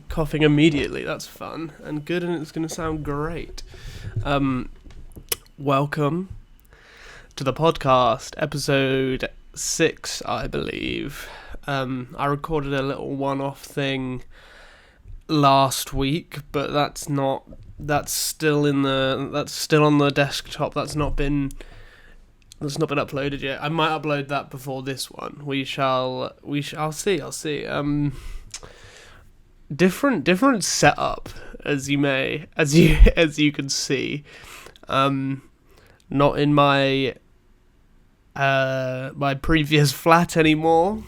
Coughing immediately. That's fun and good, and it's going to sound great. Welcome to the podcast, episode 6, I believe. I recorded a little one-off thing last week, but that's still on the desktop. That's not been uploaded yet. I might upload that before this one. I'll see. Different setup, as you can see. Not in my my previous flat anymore.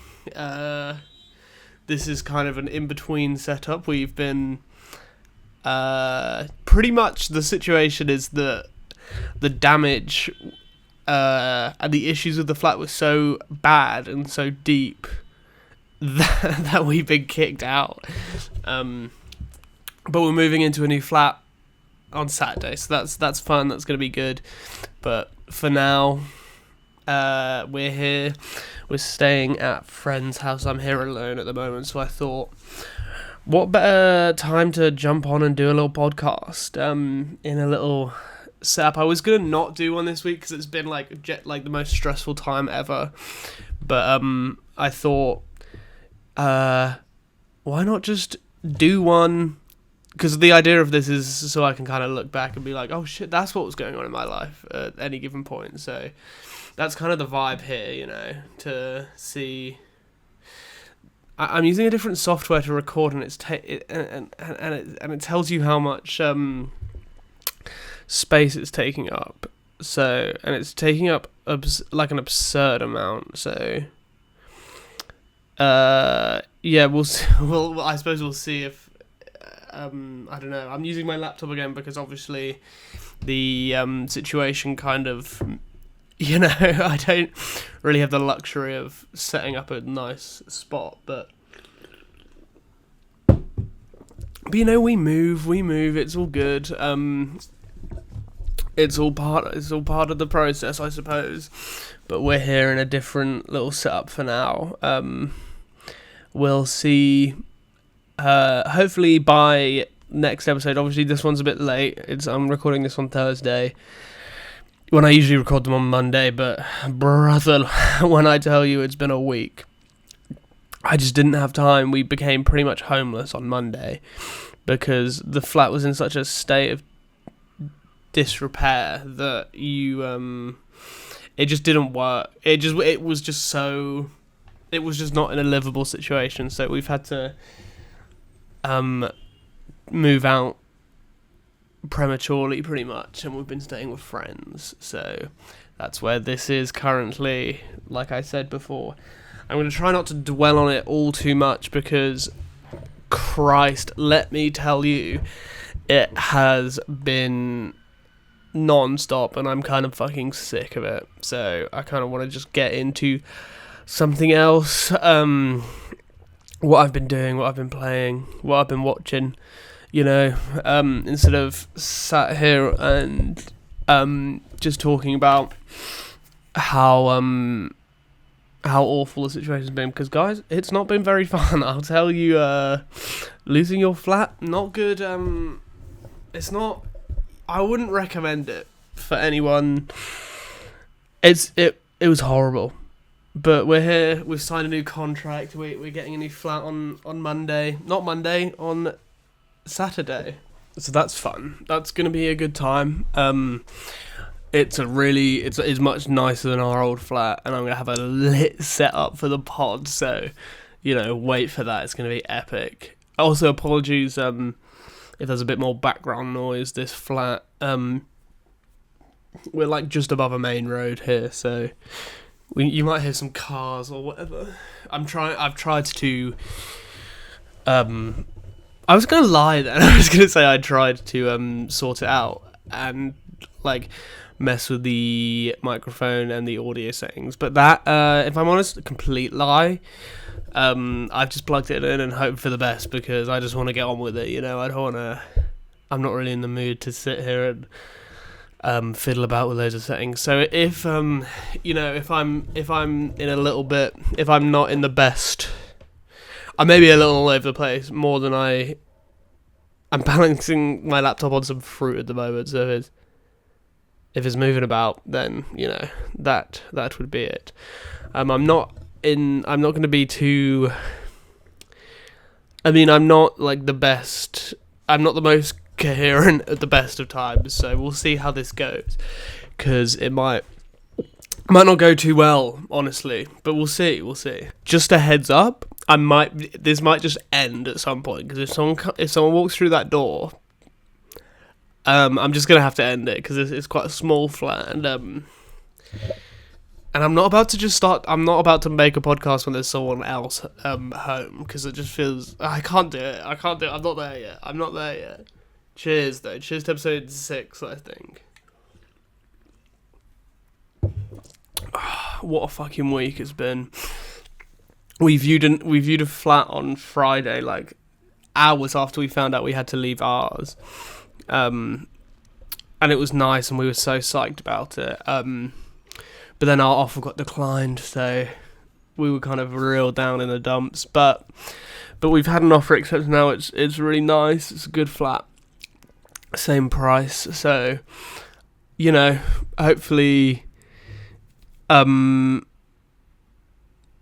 This is kind of an in-between setup. We've been pretty much, the situation is that the damage and the issues with the flat were so bad and so deep that we've been kicked out. But we're moving into a new flat on Saturday, so that's fun. That's going to be good. But for now, we're here. We're staying at a friend's house. I'm here alone at the moment, so I thought, what better time to jump on and do a little podcast in a little setup. I was gonna not do one this week because it's been like the most stressful time ever, but I thought, why not just do one? Because the idea of this is so I can kind of look back and be like, oh shit, that's what was going on in my life at any given point. So that's kind of the vibe here, to see. I'm using a different software to record, and it tells you how much space it's taking up. So, and it's taking up like an absurd amount. So, yeah, we'll see. I suppose we'll see if I don't know. I'm using my laptop again because obviously the situation kind of, I don't really have the luxury of setting up a nice spot, but we move. It's all good. It's all part of the process, I suppose. But we're here in a different little setup for now. We'll see. Hopefully by next episode. Obviously, this one's a bit late. I'm recording this on Thursday, when I usually record them on Monday. But brother, when I tell you it's been a week, I just didn't have time. We became pretty much homeless on Monday because the flat was in such a state of disrepair that it just didn't work. It was just not in a livable situation. So we've had to move out prematurely, pretty much, and we've been staying with friends. So that's where this is currently. Like I said before, I'm going to try not to dwell on it all too much because, Christ, let me tell you, it has been non-stop and I'm kind of fucking sick of it. So I kind of want to just get into something else. What I've been doing, what I've been playing, what I've been watching, instead of sat here and just talking about how awful the situation's been, because guys, it's not been very fun. I'll tell you, losing your flat, not good. It's not. I wouldn't recommend it for anyone. It was horrible, but we're here. We've signed a new contract. We're getting a new flat on Monday. Not Monday, on Saturday. So that's fun. That's gonna be a good time. It's much nicer than our old flat, and I'm gonna have a lit setup for the pod. So, wait for that. It's gonna be epic. Also, apologies if there's a bit more background noise. This flat, we're like just above a main road here, so you might hear some cars or whatever. I've tried to. I was gonna lie then. I was gonna say I tried to sort it out and mess with the microphone and the audio settings, but that, if I'm honest, a complete lie. I've just plugged it in and hoped for the best because I just want to get on with it. I don't want to. I'm not really in the mood to sit here and fiddle about with loads of settings. So if if I'm in a little bit, if I'm not in the best, I may be a little all over the place more than I'm balancing my laptop on some fruit at the moment, so if it's moving about, then that would be it. I'm not going to be too. I mean, I'm not like the best. I'm not the most coherent at the best of times, so we'll see how this goes, because it might not go too well, honestly, but we'll see. Just a heads up, this might just end at some point, because if someone walks through that door, I'm just gonna have to end it, because it's quite a small flat, and I'm not about to make a podcast when there's someone else home, because it just feels I can't do it. I'm not there yet. Cheers though. Cheers to episode 6, I think. What a fucking week it's been. We viewed a flat on Friday, like hours after we found out we had to leave ours. And it was nice, and we were so psyched about it. But then our offer got declined, so we were kind of real down in the dumps. But we've had an offer accepted now. It's really nice. It's a good flat, same price. So,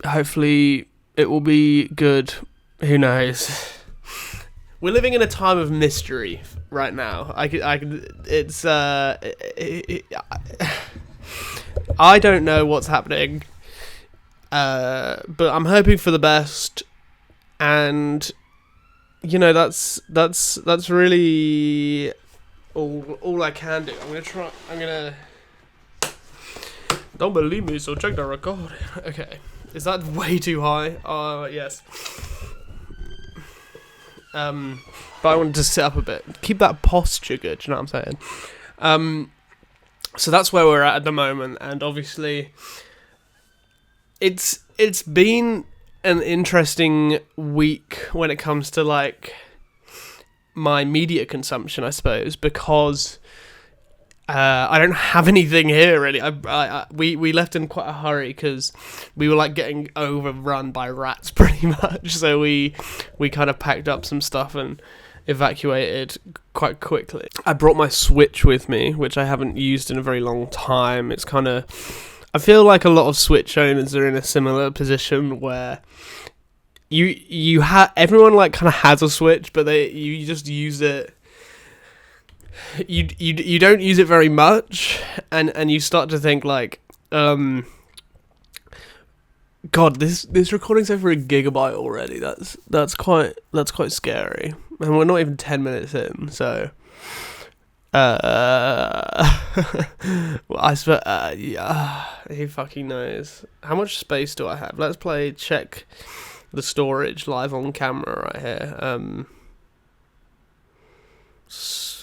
hopefully it will be good. Who knows? We're living in a time of mystery right now. I don't know what's happening, but I'm hoping for the best, and that's really all I can do. I'm gonna. Don't believe me, so check the record. Okay, is that way too high? Yes. But I wanted to sit up a bit, keep that posture good. You know what I'm saying? So that's where we're at the moment, and obviously, it's been an interesting week when it comes to like my media consumption, I suppose, because I don't have anything here really. We left in quite a hurry because we were like getting overrun by rats pretty much. So we kind of packed up some stuff and evacuated quite quickly. I brought my Switch with me, which I haven't used in a very long time. It's kind of, I feel like a lot of Switch owners are in a similar position where everyone like kind of has a Switch, but you just use it. You don't use it very much, and you start to think like, God, this recording's over a gigabyte already. That's quite scary, and we're not even 10 minutes in. So, yeah, who fucking knows? How much space do I have? Let's check the storage live on camera right here.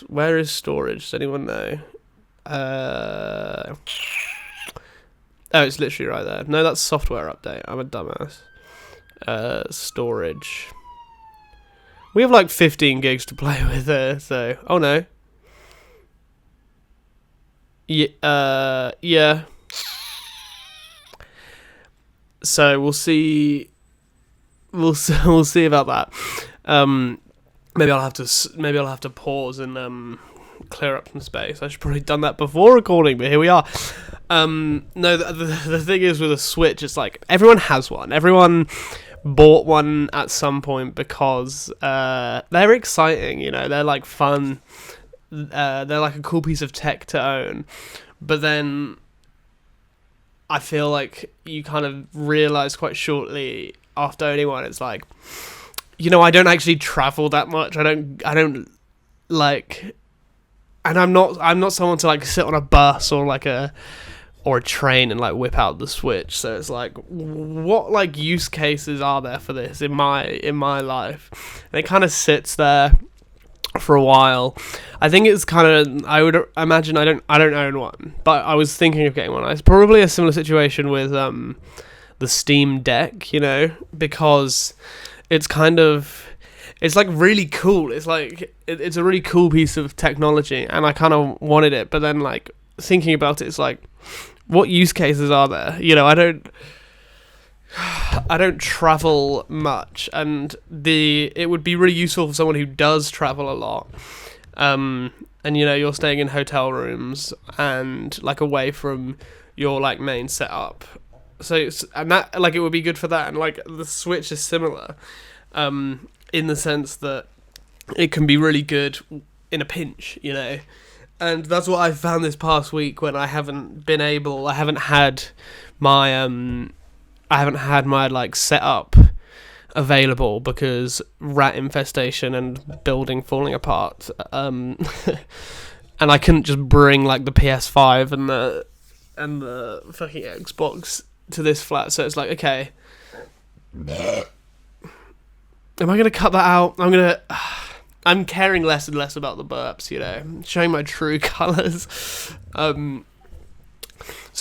Where is storage? Does anyone know? Oh, it's literally right there. No, that's software update. I'm a dumbass. Storage. We have like 15 gigs to play with there, so... Oh, no. Yeah. So, we'll see... We'll see about that. Maybe I'll have to pause and clear up some space. I should probably done that before recording, but here we are. No, the thing is with a Switch, it's like everyone has one. Everyone bought one at some point because they're exciting. They're like fun. They're like a cool piece of tech to own. But then I feel like you kind of realize quite shortly after owning one, it's like, I don't actually travel that much. I don't like, and I'm not someone to like sit on a bus or a train and like whip out the Switch. So it's like, what like use cases are there for this in my life? And it kind of sits there for a while. I think it's kind of, I would imagine I don't own one, but I was thinking of getting one. It's probably a similar situation with the Steam Deck, because it's like really cool. It's like it's a really cool piece of technology, and I kind of wanted it. But then, like thinking about it, it's like, what use cases are there? I don't travel much, and it would be really useful for someone who does travel a lot. And you're staying in hotel rooms and like away from your like main setup. So it would be good for that, and like the Switch is similar, in the sense that it can be really good in a pinch, And that's what I've found this past week when I haven't had my like setup available because rat infestation and building falling apart. And I couldn't just bring like the PS5 and the fucking Xbox to this flat, so it's like, okay, am I gonna cut that out? I'm caring less and less about the burps, showing my true colours. So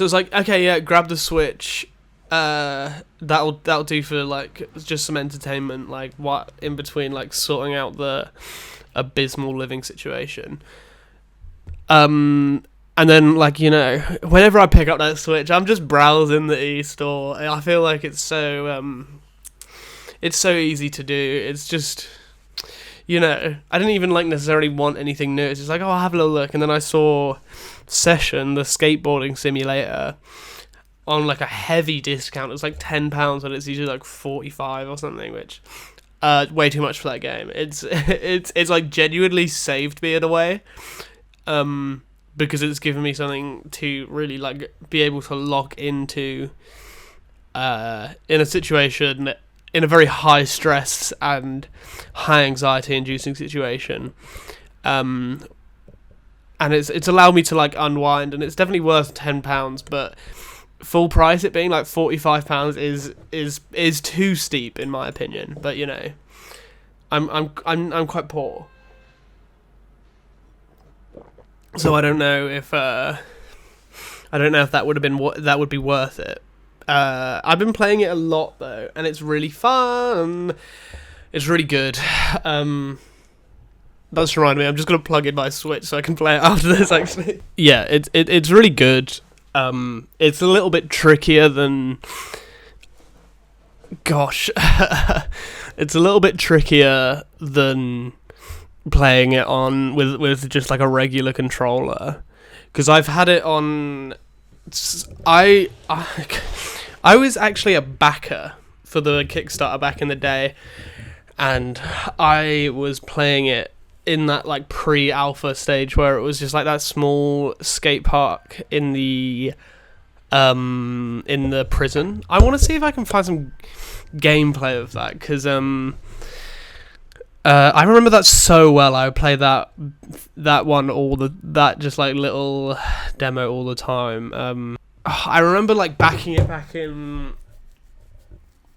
it's like, okay, yeah, grab the Switch. That'll do for like just some entertainment, like what in between like sorting out the abysmal living situation. And then like whenever I pick up that Switch, I'm just browsing the eStore. I feel like it's so easy to do. It's just I didn't even like necessarily want anything new. It's just like, oh, I'll have a little look, and then I saw Session, the skateboarding simulator, on like a heavy discount. It was like £10, and it's usually like 45 or something, which way too much for that game. It's like genuinely saved me in a way, because it's given me something to really like be able to lock into in a situation, in a very high stress and high anxiety inducing situation. And it's allowed me to like unwind, and it's definitely worth £10, but full price it being like £45 is too steep in my opinion. But I'm quite poor, so I don't know if that would be worth it. I've been playing it a lot though, and it's really fun. It's really good. That's reminding me, I'm just gonna plug in my Switch so I can play it after this. Actually, yeah, it's really good. It's a little bit trickier than. Gosh, it's a little bit trickier than playing it on with just like a regular controller, because I've had it on. I was actually a backer for the Kickstarter back in the day, and I was playing it in that like pre-alpha stage where it was just like that small skate park in the prison. I want to see if I can find some gameplay of that, because I remember that so well. I would play that one that just like little demo all the time. I remember like backing it back in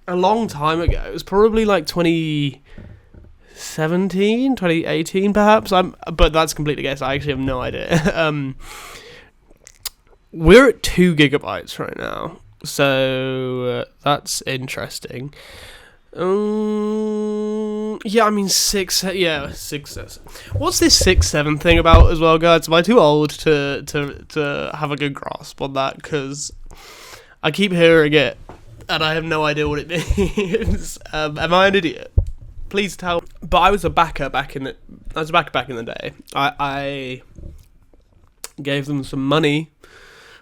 a long time ago. It was probably like 2017, 2018 perhaps. But that's completely guess. I actually have no idea. We're at 2 gigabytes right now, so that's interesting. Yeah, I mean 6. Yeah, 6. What's this 6-7 thing about as well, guys? Am I too old to have a good grasp on that? Because I keep hearing it, and I have no idea what it means. Am I an idiot? Please tell. But I was a backer back in the day. I gave them some money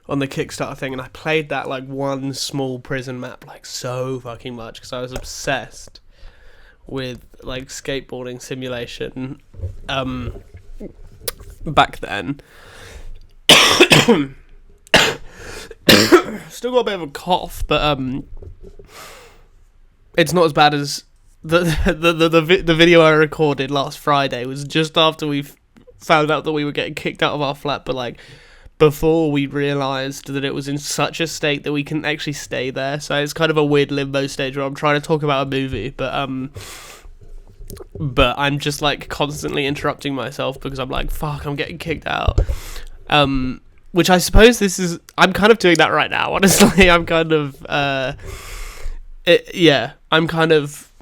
on the Kickstarter thing, and I played that like one small prison map like so fucking much because I was obsessed with like skateboarding simulation back then. Still got a bit of a cough, but it's not as bad as the video I recorded last Friday. Was just after we found out that we were getting kicked out of our flat, but like before we realised that it was in such a state that we couldn't actually stay there. So it's kind of a weird limbo stage where I'm trying to talk about a movie, but I'm just like constantly interrupting myself because I'm like, fuck, I'm getting kicked out. Which I suppose I'm kind of doing that right now, honestly. I'm kind of I'm kind of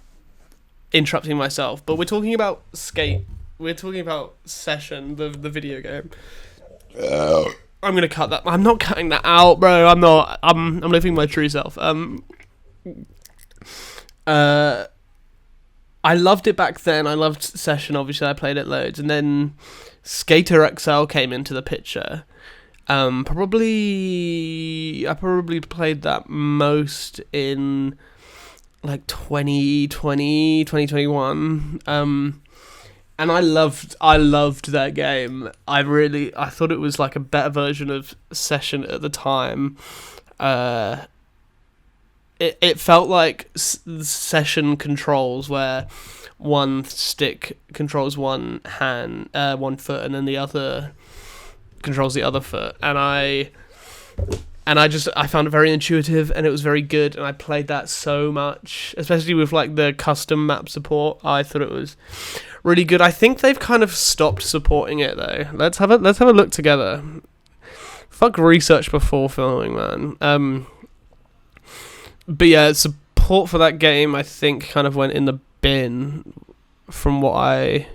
interrupting myself. But we're talking about Skate. We're talking about Session, the video game. I'm gonna cut that. I'm not cutting that out, bro. I'm not. I'm living my true self. Uh, I loved it back then. I loved Session. Obviously, I played it loads, and then Skater XL came into the picture. I probably played that most in like 2020, 2021. And I loved that game. I thought it was like a better version of Session at the time. It felt like Session controls where one stick controls one hand, one foot, and then the other controls the other foot. And I found it very intuitive, and it was very good, and I played that so much, especially with like the custom map support. I thought it was really good. I think they've kind of stopped supporting it though. Let's have a look together. Fuck research before filming, man. But yeah, support for that game I think kind of went in the bin from what I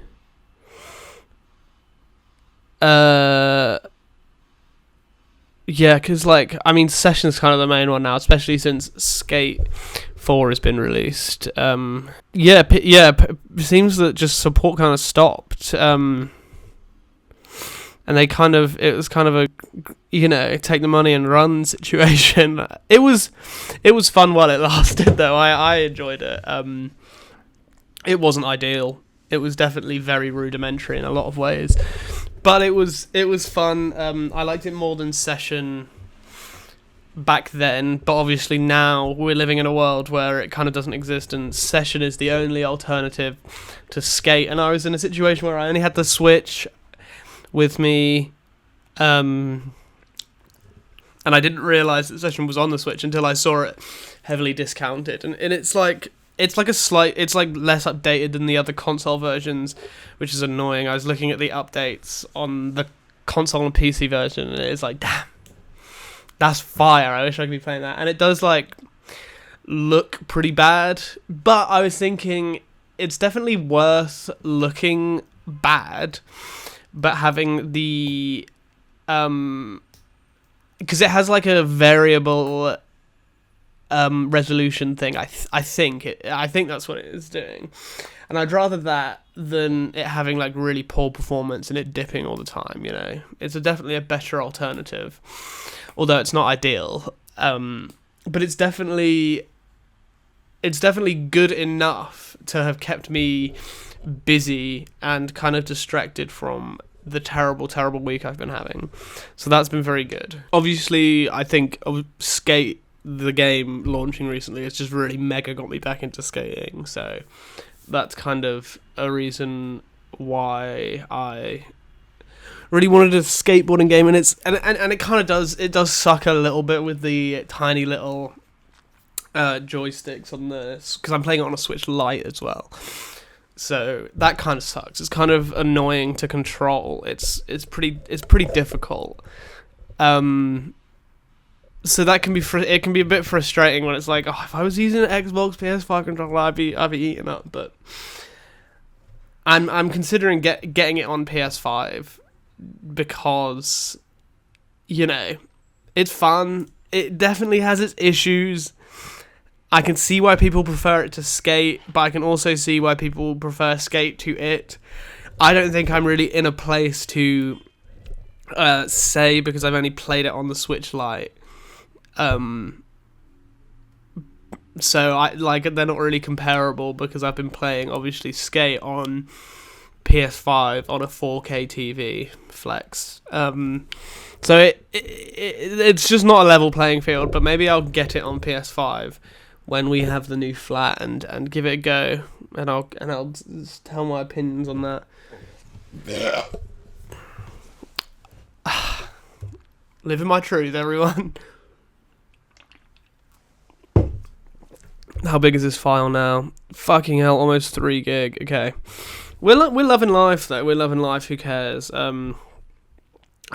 yeah, because like I mean Session's kind of the main one now, especially since Skate 4 has been released. Seems that just support kind of stopped. And it was kind of a, take the money and run situation. It was fun while it lasted, though. I enjoyed it. It wasn't ideal. It was definitely very rudimentary in a lot of ways, but it was fun. I liked it more than Session back then, but obviously now we're living in a world where it kind of doesn't exist, and Session is the only alternative to Skate. And I was in a situation where I only had the Switch with me, and I didn't realise that Session was on the Switch until I saw it heavily discounted, and it's like less updated than the other console versions, which is annoying. I was looking at the updates on the console and PC version, and it's like, damn, that's fire. I wish I could be playing that. And it does like look pretty bad, but I was thinking it's definitely worth looking bad, but having the because it has like a variable resolution thing. I think that's what it is doing, and I'd rather that than it having like really poor performance and it dipping all the time. It's definitely a better alternative, although it's not ideal. But it's definitely good enough to have kept me busy and kind of distracted from the terrible week I've been having. So that's been very good. Obviously, I think Skate, the game launching recently, has just really mega got me back into skating. So that's kind of a reason why I really wanted a skateboarding game, and it kind of does suck a little bit with the tiny little joysticks on this, because I'm playing it on a Switch Lite as well. So that kind of sucks. It's kind of annoying to control. It's pretty difficult. So that can be it can be a bit frustrating when it's like, oh, if I was using an Xbox PS5 controller, I'd be eaten up. But I'm considering getting it on PS5 because it's fun. It definitely has its issues. I can see why people prefer it to Skate, but I can also see why people prefer Skate to it. I don't think I'm really in a place to say, because I've only played it on the Switch Lite. So they're not really comparable, because I've been playing obviously Skate on PS5 on a 4K TV Flex. So it's just not a level playing field, but maybe I'll get it on PS5 when we have the new flat and give it a go, and I'll tell my opinions on that. Yeah. Living my truth, everyone. How big is this file now? Fucking hell, almost 3 gig. Okay, we're loving life though. We're loving life. Who cares? I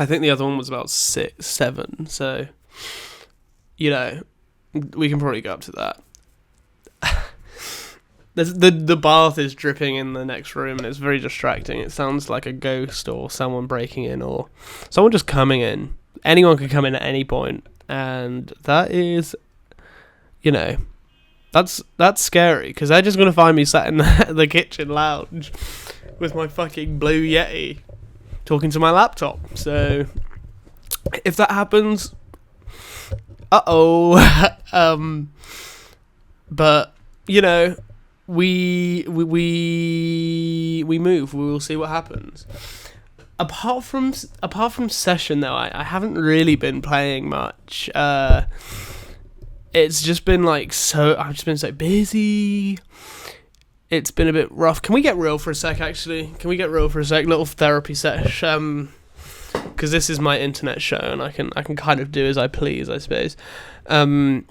think the other one was about 6, 7. So we can probably go up to that. The bath is dripping in the next room, and it's very distracting. It sounds like a ghost or someone breaking in or someone just coming in. Anyone could come in at any point, and that is, That's scary, because they're just gonna find me sat in the kitchen lounge with my fucking Blue Yeti talking to my laptop. So if that happens, but you know, we move. We will see what happens. Apart from Session though, I haven't really been playing much. It's just been I've just been so busy. It's been a bit rough. Can we get real for a sec, actually? Can we get real for a sec? Little therapy sesh. Because this is my internet show, and I can kind of do as I please, I suppose. I'm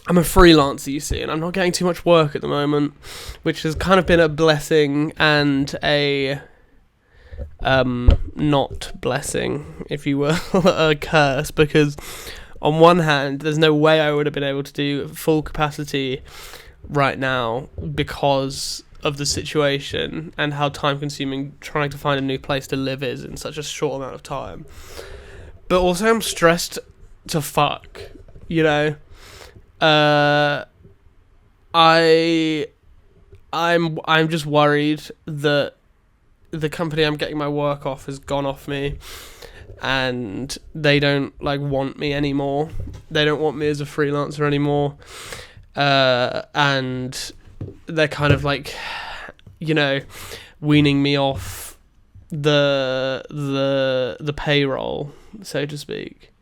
a freelancer, you see, and I'm not getting too much work at the moment, which has kind of been a blessing and a not blessing, if you will, a curse, because on one hand, there's no way I would have been able to do full capacity right now because of the situation and how time consuming trying to find a new place to live is in such a short amount of time. But also I'm stressed to fuck, you know. I'm just worried that the company I'm getting my work off has gone off me, and they don't want me anymore. They don't want me as a freelancer anymore. And they're kind of weaning me off the payroll, so to speak.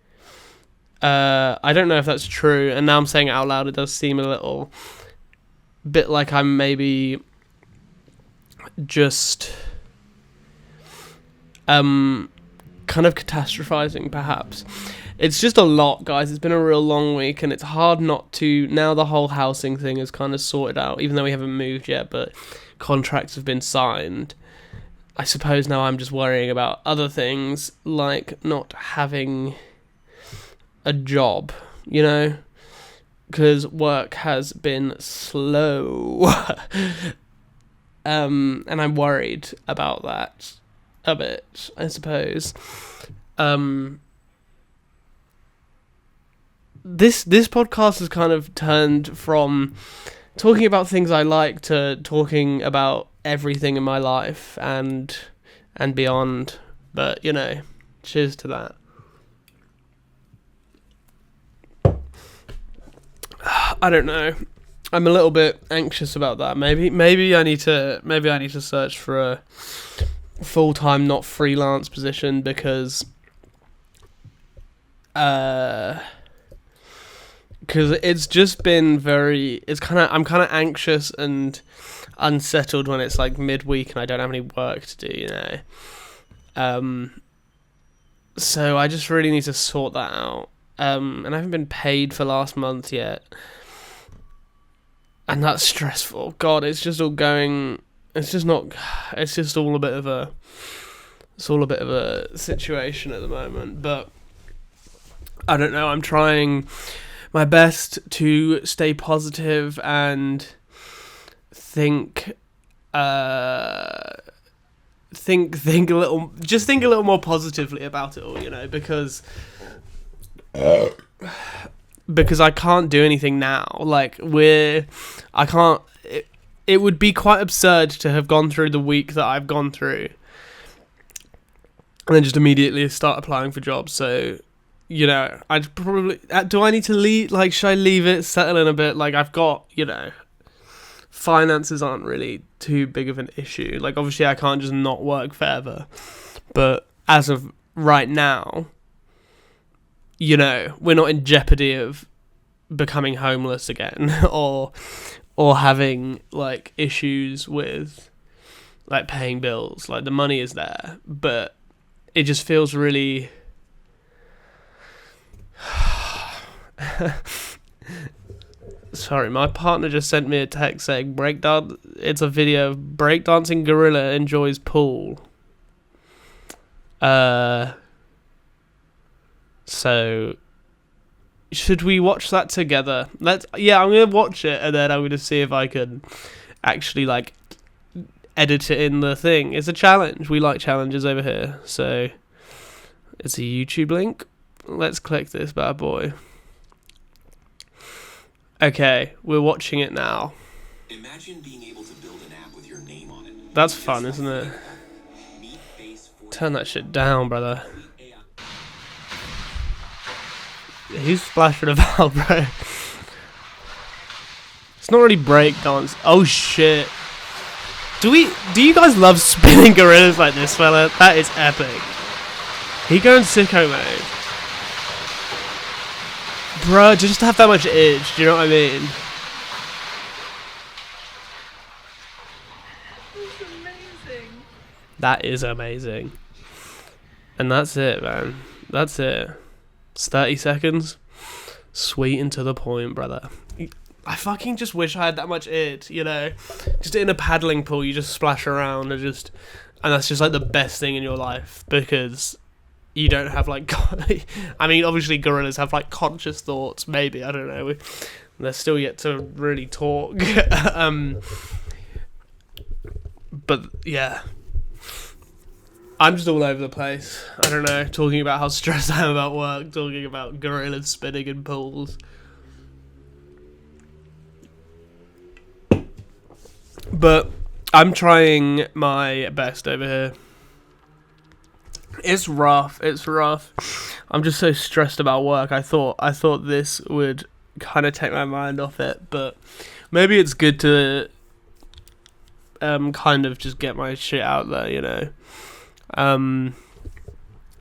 I don't know if that's true, and now I'm saying it out loud, it does seem a little bit like I'm maybe just kind of catastrophizing, perhaps. It's just a lot, guys. It's been a real long week, and it's hard not to... Now the whole housing thing is kind of sorted out, even though we haven't moved yet, but contracts have been signed. I suppose now I'm just worrying about other things, like not having a job, you know? Because work has been slow. And I'm worried about that a bit, I suppose. This podcast has kind of turned from talking about things I like to talking about everything in my life and beyond. But, you know, cheers to that. I don't know. I'm a little bit anxious about that. Maybe I need to search for a full-time, not freelance position, because it's just been I'm kind of anxious and unsettled when it's midweek and I don't have any work to do, you know. So I just really need to sort that out. And I haven't been paid for last month yet, and that's stressful. God, it's just all going. It's just all a bit of a. It's all a bit of a situation at the moment, but I don't know. I'm trying my best to stay positive and think a little more positively about it all, you know, because I can't do anything now. It would be quite absurd to have gone through the week that I've gone through and then just immediately start applying for jobs. So, you know, I'd probably... do I need to leave? Should I leave it, settle in a bit? I've got, you know... Finances aren't really too big of an issue. Obviously, I can't just not work forever. But as of right now, you know, we're not in jeopardy of becoming homeless again or having, issues with, paying bills. The money is there. But it just feels really... Sorry, my partner just sent me a text saying it's a video of breakdancing gorilla enjoys pool. So should we watch that together? I'm gonna watch it, and then I'm gonna see if I can actually edit it in the thing. It's a challenge. We like challenges over here. So it's a YouTube link. Let's click this bad boy. Okay, we're watching it now. Imagine being able to build an app with your name on it. That's fun, isn't it? Turn that shit down, brother. Who's splashing about, bro? It's not really breakdance. Oh shit. Do you guys love spinning gorillas like this, fella? That is epic. He going sicko mode. Bruh, just to have that much edge, do you know what I mean? That's amazing. That is amazing. And that's it, man. That's it. It's 30 seconds. Sweet and to the point, brother. I fucking just wish I had that much it, you know? Just in a paddling pool, you just splash around and that's just like the best thing in your life, because you don't have like, I mean, obviously gorillas have like conscious thoughts, maybe, I don't know. They're still yet to really talk. But yeah. I'm just all over the place. I don't know, talking about how stressed I am about work, talking about gorillas spinning in pools. But I'm trying my best over here. It's rough. I'm just so stressed about work. I thought this would kind of take my mind off it, but maybe it's good to kind of just get my shit out there, you know.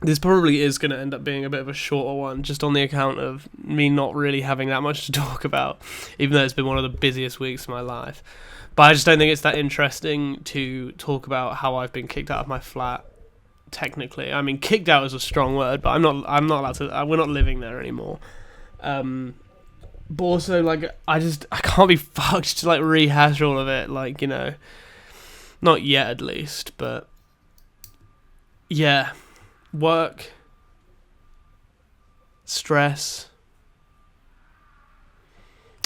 This probably is going to end up being a bit of a shorter one, just on the account of me not really having that much to talk about, even though it's been one of the busiest weeks of my life. But I just don't think it's that interesting to talk about how I've been kicked out of my flat. Technically, I mean, kicked out is a strong word, but I'm not allowed to. We're not living there anymore. But also, like, I can't be fucked to like rehash all of it. Like, you know, not yet at least, but yeah, work, stress.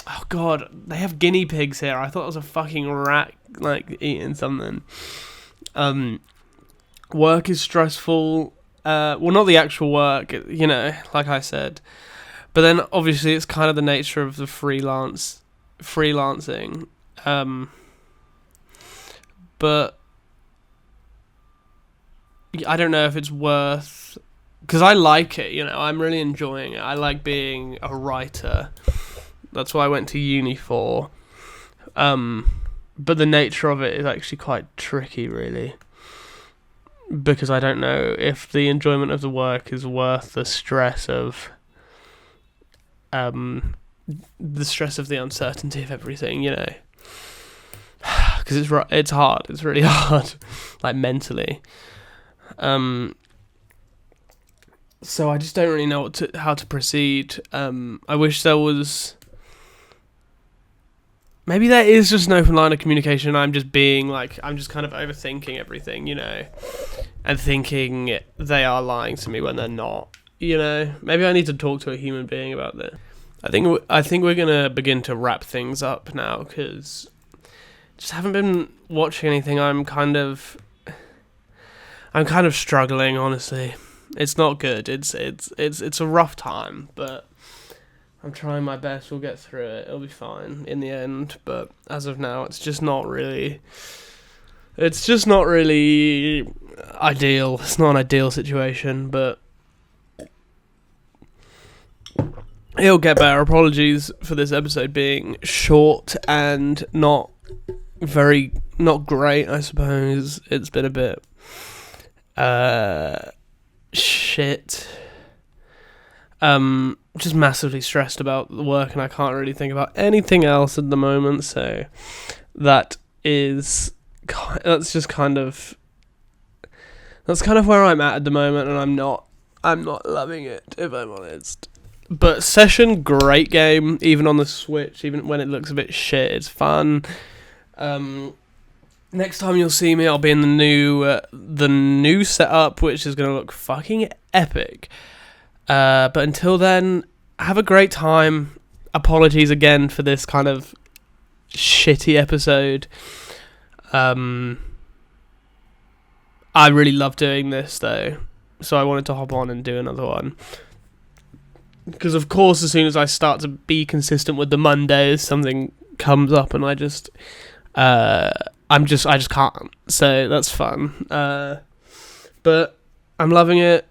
Oh god, they have guinea pigs here. I thought it was a fucking rat, like, eating something. Work is stressful. Well, not the actual work, you know, like I said. But then, obviously, it's kind of the nature of the freelancing. But I don't know if it's worth... Because I like it, you know, I'm really enjoying it. I like being a writer. That's what I went to uni for. But the nature of it is actually quite tricky, really. Because I don't know if the enjoyment of the work is worth the stress of... the stress of the uncertainty of everything, you know. Because it's hard. It's really hard. Like, mentally. So I just don't really know how to proceed. I wish there was... Maybe there is just an open line of communication. I'm just kind of overthinking everything, you know, and thinking they are lying to me when they're not, you know. Maybe I need to talk to a human being about this. I think we're gonna begin to wrap things up now, because just haven't been watching anything. I'm kind of struggling, honestly. It's not good. It's a rough time, but I'm trying my best. We'll get through it. It'll be fine in the end. But as of now, it's just not really ideal. It's not an ideal situation, but it'll get better. Apologies for this episode being short and not great, I suppose. It's been a bit shit. Just massively stressed about the work, and I can't really think about anything else at the moment, so that's kind of where I'm at the moment, and I'm not loving it, if I'm honest. But Session, great game, even on the Switch, even when it looks a bit shit, it's fun. Next time you'll see me, I'll be in the new setup, which is going to look fucking epic. But until then, have a great time. Apologies again for this kind of shitty episode. I really love doing this, though, so I wanted to hop on and do another one. because of course as soon as I start to be consistent with the Mondays, something comes up and I just can't. So that's fun. But I'm loving it,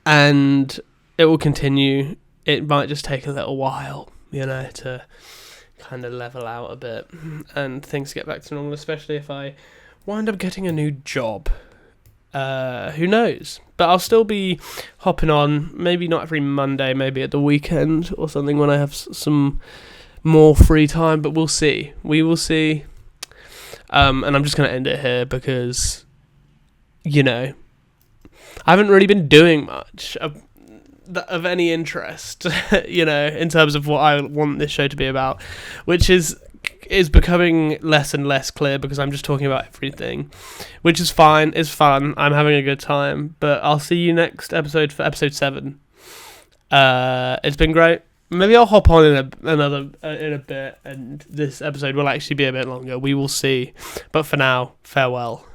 and it will continue. It might just take a little while, to kind of level out a bit and things get back to normal, especially if I wind up getting a new job. Who knows? But I'll still be hopping on, maybe not every Monday, maybe at the weekend or something when I have some more free time, but we'll see. We will see. And I'm just going to end it here because, I haven't really been doing much of any interest, in terms of what I want this show to be about, which is becoming less and less clear because I'm just talking about everything, which is fine. It's fun. I'm having a good time. But I'll see you next episode for episode 7. It's been great. Maybe I'll hop on in a bit, and this episode will actually be a bit longer. We will see. But for now, farewell.